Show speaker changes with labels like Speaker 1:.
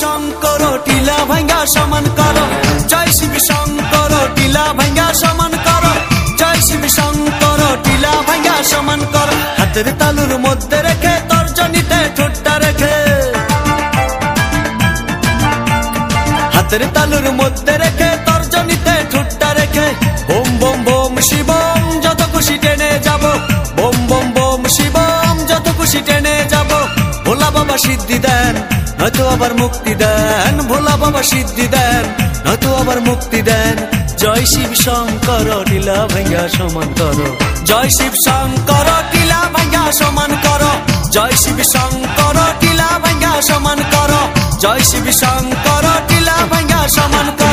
Speaker 1: শঙ্কর টিলা ভাঙ্গা সমান করো, জয় শিব শঙ্কর টিলা ভাঙ্গা সমান করো, জয় শিব শঙ্কর টিলা ভাঙ্গা সমান করো। হাতের তালুর মধ্যে রেখে তর্জনীতে ঠোঁটটা রেখে, হাতের তালুর মধ্যে রেখে তর্জনীতে ঠোঁটটা রেখে, বোম বোম বোম শিবম যত খুশি টেনে যাব, বোম বোম বোম শিবম যত খুশি টেনে যাব। ভোলা বাবা সিদ্ধি দেন নয়তো আবার মুক্তি দেন, ভোলা বাবা সিদ্ধি দেন নয়তো আবার মুক্তি দেন। জয় শিব শঙ্কর টিলা ভাঙ্গা সমান করো, জয় শিব শঙ্কর টিলা ভাঙ্গা সমান করো, জয় শিব শঙ্কর টিলা ভাঙ্গা সমান করো, জয় শিব শঙ্কর টিলা ভাঙ্গা সমান করো।